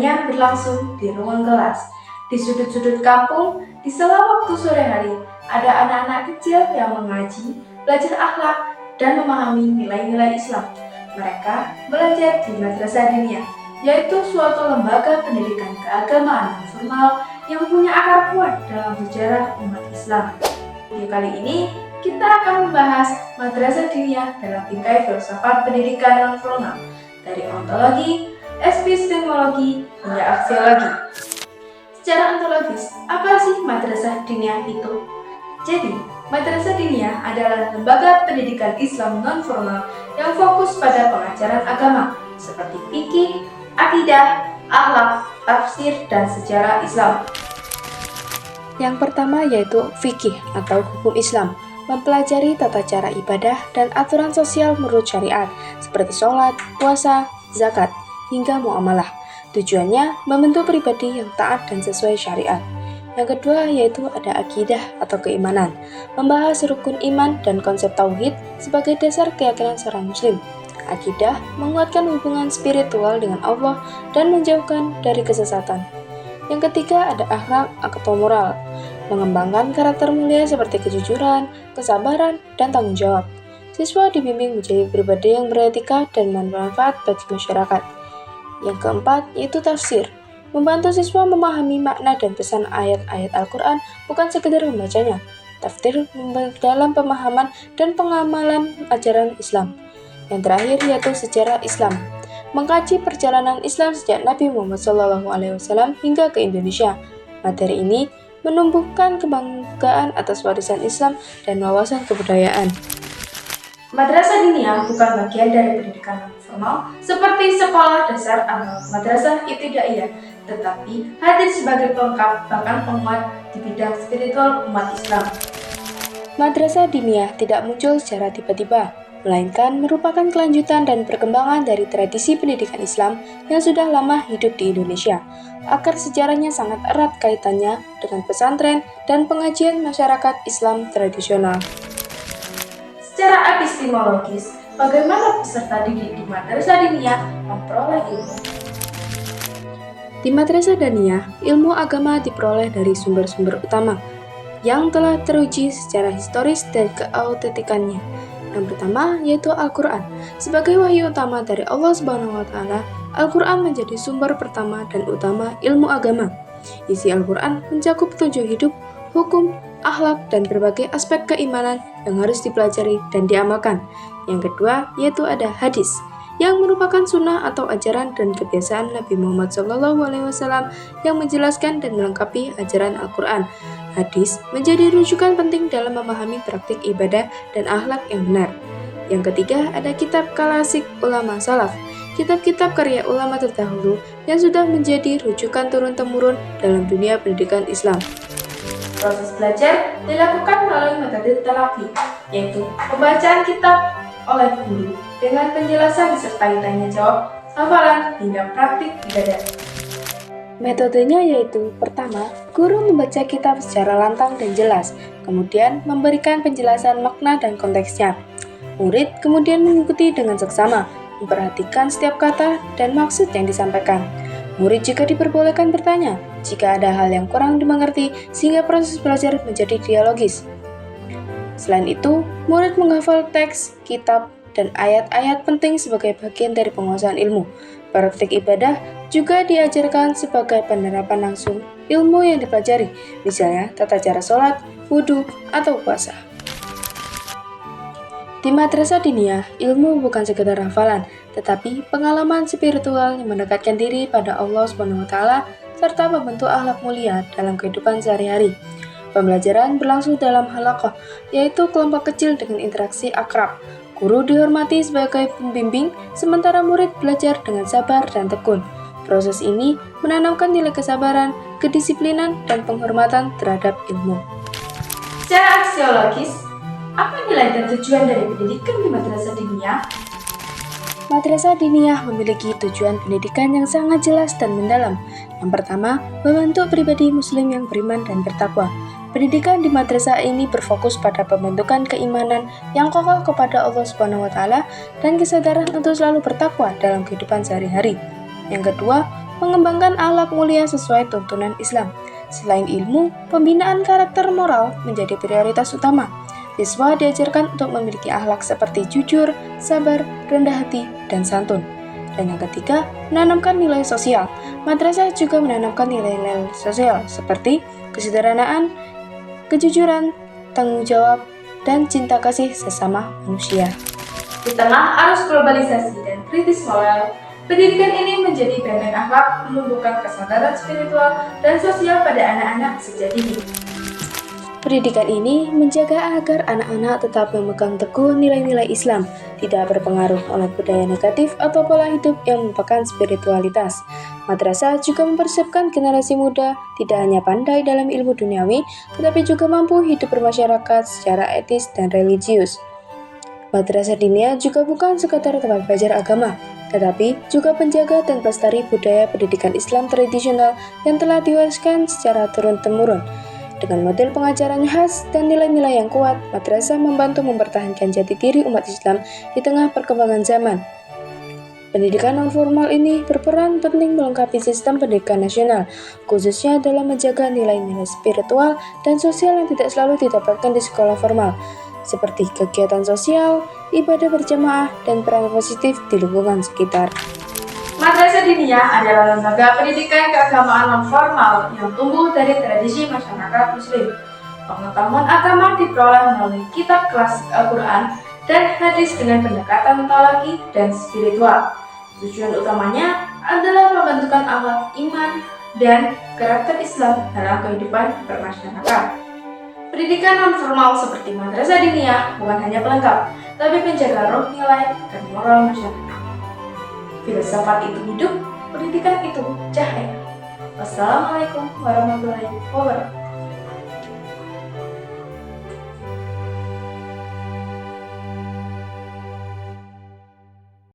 semuanya berlangsung di ruang kelas. Di sudut-sudut kampung, di sela waktu sore hari, ada anak-anak kecil yang mengaji, belajar akhlak, dan memahami nilai-nilai Islam. Mereka belajar di Madrasah Diniyah, yaitu suatu lembaga pendidikan keagamaan non formal yang punya akar kuat dalam sejarah umat Islam. Video kali ini kita akan membahas Madrasah Diniyah dalam bingkai filsafat pendidikan non formal, dari ontologi, epistemologi, hingga aksiologi. Secara ontologis, apa sih Madrasah Diniyah itu? Jadi, Madrasah Diniyah adalah lembaga pendidikan Islam non formal yang fokus pada pengajaran agama seperti fikih, akidah, akhlak, tafsir, dan sejarah Islam. Yang pertama yaitu fikih atau hukum Islam, mempelajari tata cara ibadah dan aturan sosial menurut syariat seperti sholat, puasa, zakat, hingga muamalah. Tujuannya membentuk pribadi yang taat dan sesuai syariat. Yang kedua yaitu ada akidah atau keimanan, membahas rukun iman dan konsep tauhid sebagai dasar keyakinan seorang muslim. Akidah menguatkan hubungan spiritual dengan Allah dan menjauhkan dari kesesatan. Yang ketiga ada akhlak atau moral, mengembangkan karakter mulia seperti kejujuran, kesabaran, dan tanggung jawab. Siswa dibimbing menjadi pribadi yang beretika dan bermanfaat bagi masyarakat. Yang keempat yaitu tafsir, membantu siswa memahami makna dan pesan ayat-ayat Al-Quran bukan sekedar membacanya. Tafsir dalam pemahaman dan pengamalan ajaran Islam. Yang terakhir yaitu sejarah Islam, mengkaji perjalanan Islam sejak Nabi Muhammad SAW hingga ke Indonesia. Materi ini menumbuhkan kebanggaan atas warisan Islam dan wawasan kebudayaan. Madrasah Diniyah bukan bagian dari pendidikan non formal seperti sekolah dasar atau madrasah ibtidaiyah, tetapi hadir sebagai pelengkap bahkan penguat di bidang spiritual umat Islam. Madrasah Diniyah tidak muncul secara tiba-tiba, melainkan merupakan kelanjutan dan perkembangan dari tradisi pendidikan Islam yang sudah lama hidup di Indonesia. Akar sejarahnya sangat erat kaitannya dengan pesantren dan pengajian masyarakat Islam tradisional. Secara epistemologis, bagaimana peserta didik di Madrasah Diniyah memperoleh ilmu? Di Madrasah Diniyah, ilmu agama diperoleh dari sumber-sumber utama yang telah teruji secara historis dan keautentikannya. Yang pertama yaitu Al-Quran. Sebagai wahyu utama dari Allah SWT, Al-Quran menjadi sumber pertama dan utama ilmu agama. Isi Al-Quran mencakup petunjuk hidup, hukum, akhlak, dan berbagai aspek keimanan yang harus dipelajari dan diamalkan. Yang kedua yaitu ada hadis, yang merupakan sunnah atau ajaran dan kebiasaan Nabi Muhammad SAW yang menjelaskan dan melengkapi ajaran Al-Quran. Hadis menjadi rujukan penting dalam memahami praktik ibadah dan akhlak yang benar. Yang ketiga ada kitab klasik ulama salaf, kitab-kitab karya ulama terdahulu yang sudah menjadi rujukan turun-temurun dalam dunia pendidikan Islam. Proses belajar dilakukan melalui metode talaqi, yaitu pembacaan kitab oleh guru dengan penjelasan disertai tanya jawab, hafalan, hingga praktik ibadah. Metodenya yaitu, pertama, guru membaca kitab secara lantang dan jelas, kemudian memberikan penjelasan makna dan konteksnya. Murid kemudian mengikuti dengan seksama, memperhatikan setiap kata dan maksud yang disampaikan. Murid juga diperbolehkan bertanya jika ada hal yang kurang dimengerti sehingga proses belajar menjadi dialogis. Selain itu, murid menghafal teks, kitab, dan ayat-ayat penting sebagai bagian dari penguasaan ilmu. Praktik ibadah juga diajarkan sebagai penerapan langsung ilmu yang dipelajari, misalnya tata cara sholat, wudhu, atau puasa. Di Madrasah Diniyah, ilmu bukan sekedar hafalan, tetapi pengalaman spiritual yang mendekatkan diri pada Allah SWT serta membentuk akhlak mulia dalam kehidupan sehari-hari. Pembelajaran berlangsung dalam halaqah, yaitu kelompok kecil dengan interaksi akrab. Guru dihormati sebagai pembimbing, sementara murid belajar dengan sabar dan tekun. Proses ini menanamkan nilai kesabaran, kedisiplinan, dan penghormatan terhadap ilmu. Secara aksiologis, apa nilai dan tujuan dari pendidikan di Madrasah Diniyah? Madrasah Diniyah memiliki tujuan pendidikan yang sangat jelas dan mendalam. Yang pertama, membentuk pribadi muslim yang beriman dan bertakwa. Pendidikan di madrasah ini berfokus pada pembentukan keimanan yang kokoh kepada Allah SWT dan kesadaran untuk selalu bertakwa dalam kehidupan sehari-hari. Yang kedua, mengembangkan akhlak mulia sesuai tuntunan Islam. Selain ilmu, pembinaan karakter moral menjadi prioritas utama. Siswa diajarkan untuk memiliki akhlak seperti jujur, sabar, rendah hati, dan santun. Dan yang ketiga, menanamkan nilai sosial. Madrasah juga menanamkan nilai-nilai sosial seperti kesederhanaan, kejujuran, tanggung jawab, dan cinta kasih sesama manusia. Di tengah arus globalisasi dan kritis moral, pendidikan ini menjadi benteng akhlak, menumbuhkan kesadaran spiritual dan sosial pada anak-anak sejak dini. Pendidikan ini menjaga agar anak-anak tetap memegang teguh nilai-nilai Islam, tidak berpengaruh oleh budaya negatif atau pola hidup yang merupakan spiritualitas. Madrasah juga mempersiapkan generasi muda tidak hanya pandai dalam ilmu duniawi, tetapi juga mampu hidup bermasyarakat secara etis dan religius. Madrasah diniyah juga bukan sekadar tempat belajar agama, tetapi juga penjaga dan pelestari budaya pendidikan Islam tradisional yang telah diwariskan secara turun-temurun. Dengan model pengajaran khas dan nilai-nilai yang kuat, madrasah membantu mempertahankan jati diri umat Islam di tengah perkembangan zaman. Pendidikan non-formal ini berperan penting melengkapi sistem pendidikan nasional, khususnya dalam menjaga nilai-nilai spiritual dan sosial yang tidak selalu didapatkan di sekolah formal, seperti kegiatan sosial, ibadah berjamaah, dan peran positif di lingkungan sekitar. Madrasah diniyah adalah lembaga pendidikan keagamaan non-formal yang tumbuh dari tradisi masyarakat Muslim. Pengetahuan agama diperoleh melalui kitab klasik Al-Quran dan hadis dengan pendekatan teologi dan spiritual. Tujuan utamanya adalah pembentukan akhlak iman dan karakter Islam dalam kehidupan bermasyarakat. Pendidikan non-formal seperti madrasah diniyah bukan hanya pelengkap, tapi penjaga roh nilai dan moral masyarakat. Filsafat itu hidup, pendidikan itu cahaya. Wassalamualaikum warahmatullahi wabarakatuh.